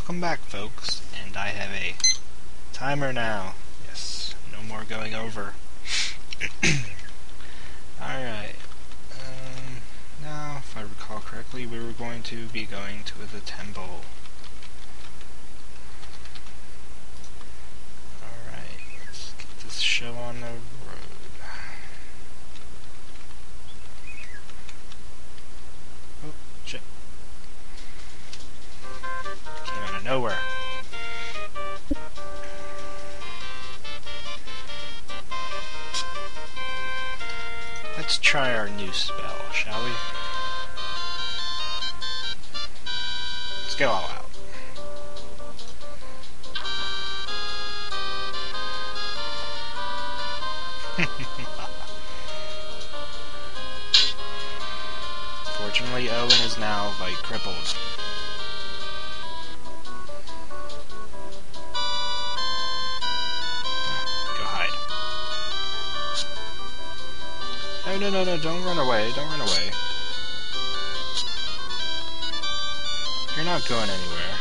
Welcome back, folks, and I have a timer now. Yes, no more going over. Alright, now, if I recall correctly, we were going to be going to the temple. Alright, let's get this show on the road. Oh, shit. Came out of nowhere. Let's try our new spell, shall we? Let's go all out. Fortunately, Owen is now, like, crippled. Go hide. No, don't run away, don't run away. You're not going anywhere.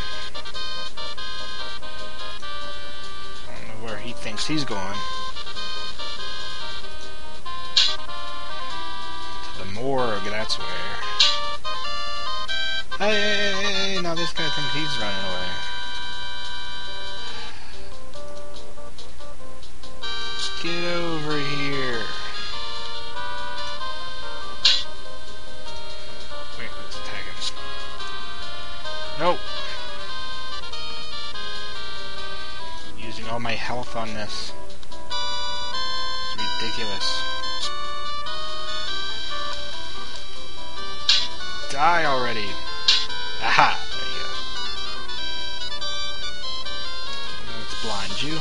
I don't know where he thinks he's going. To the morgue, that's where. Hey, now this guy thinks he's running away. Get over here. Wait, let's attack him. Nope. I'm using all my health on this. It's ridiculous. Die already. Aha! There you go. Let's blind you.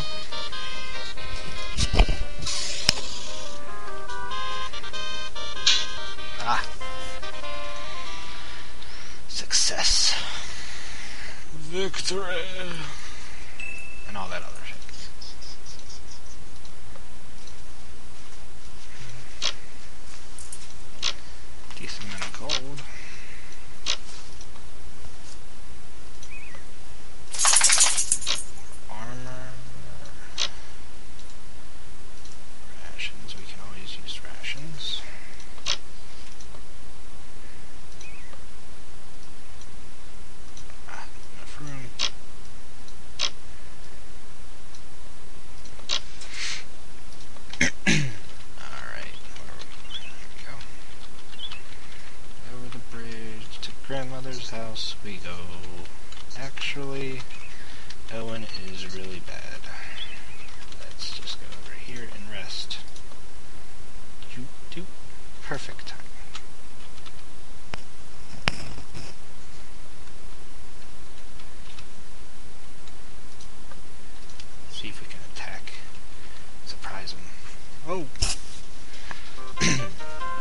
Ah. Success. Victory. And all that other shit. Decent amount of gold. Armor. Rations. We can always use rations. Enough room. Alright, where are we going? There we go. Over the bridge to grandmother's house we go. Actually, Owen is really bad. Let's just go over here and rest. Perfect time. See if we can attack. Surprise him. Oh!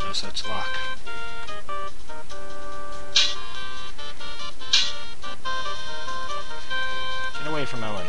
No such luck. Get away from Owen.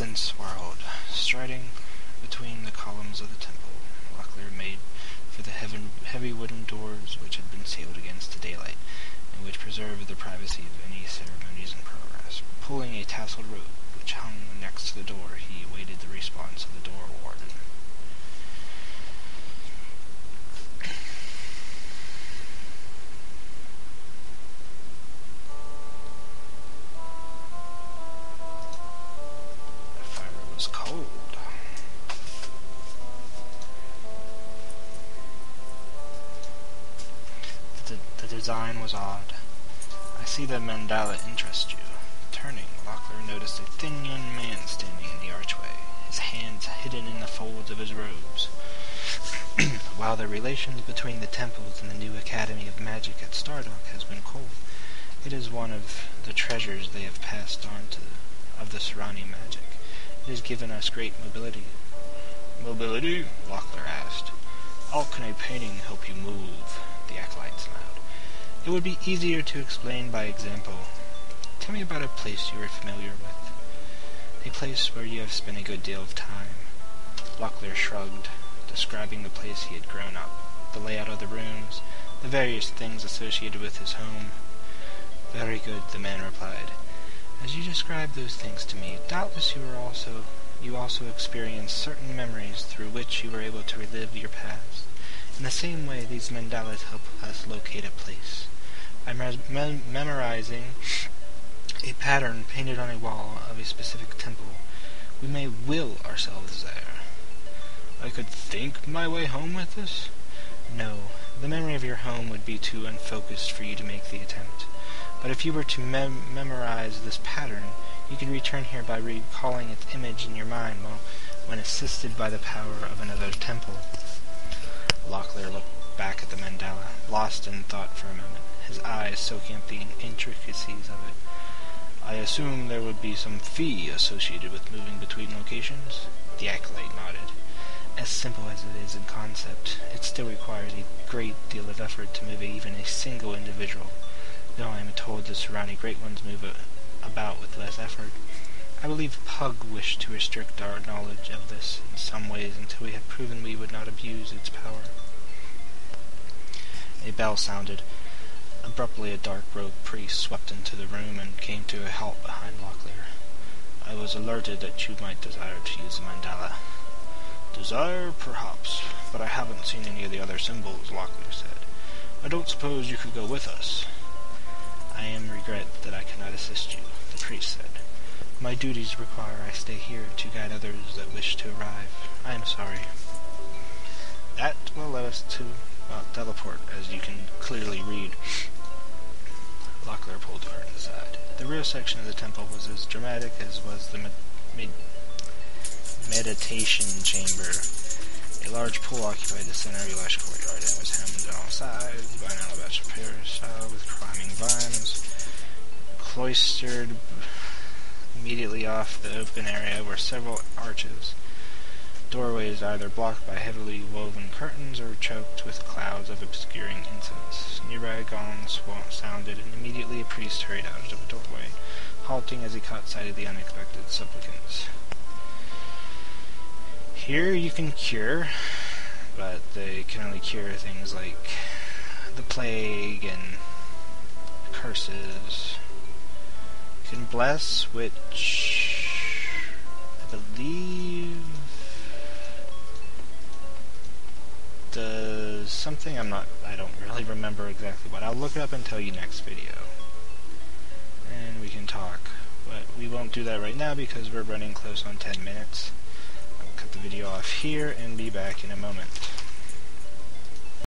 incense swirled, striding between the columns of the temple. Locklear made for the heavy wooden doors which had been sealed against the daylight, and which preserved the privacy of any ceremonies in progress. Pulling a tasseled rope which hung next to the door, he awaited the response of the door warden. The fire was cold. The design was odd. I see the mandala interests you. Turning, Locklear noticed a thin young man standing in the archway, his hands hidden in the folds of his robes. While the relations between the temples and the new Academy of Magic at Stardock has been cold, it is one of the treasures they have passed on of the Serrani magic. It has given us great mobility. Mobility? Locklear asked. How can a painting help you move? The acolyte smiled. It would be easier to explain by example. Tell me about a place you are familiar with. A place where you have spent a good deal of time. Locklear shrugged, describing the place he had grown up, the layout of the rooms, the various things associated with his home. Very good, the man replied. As you described those things to me, doubtless you also experienced certain memories through which you were able to relive your past. In the same way, these mandalas help us locate a place. By memorizing a pattern painted on a wall of a specific temple, we may will ourselves there. I could think my way home with this? No, the memory of your home would be too unfocused for you to make the attempt. But if you were to memorize this pattern, you could return here by recalling its image in your mind when assisted by the power of another temple. Locklear looked back at the mandala, lost in thought for a moment, his eyes soaking up the intricacies of it. I assume there would be some fee associated with moving between locations? The acolyte nodded. As simple as it is in concept, it still requires a great deal of effort to move even a single individual, though I am told the surrounding great ones move about with less effort. I believe Pug wished to restrict our knowledge of this in some ways until we had proven we would not abuse its power. A bell sounded. Abruptly, a dark-robed priest swept into the room and came to a halt behind Locklear. I was alerted that you might desire to use the mandala. Desire, perhaps, but I haven't seen any of the other symbols, Locklear said. I don't suppose you could go with us. I regret that I cannot assist you, the priest said. My duties require I stay here to guide others that wish to arrive. I am sorry. That will let us to teleport, as you can clearly read. Locklear pulled the curtain aside. The rear section of the temple was as dramatic as was the meditation chamber. A large pool occupied the center of a lush courtyard and was hemmed on all sides by an alabaster peristyle with climbing vines. Cloistered immediately off the open area were several arches. Doorways either blocked by heavily woven curtains or choked with clouds of obscuring incense. Nearby gongs sounded, and immediately a priest hurried out of the doorway, halting as he caught sight of the unexpected supplicants. Here you can cure, but they can only cure things like the plague and curses. You can bless, which I believe does something. I don't really remember exactly what. I'll look it up and tell you next video. And we can talk. But we won't do that right now because we're running close on 10 minutes. I will cut the video off here and be back in a moment.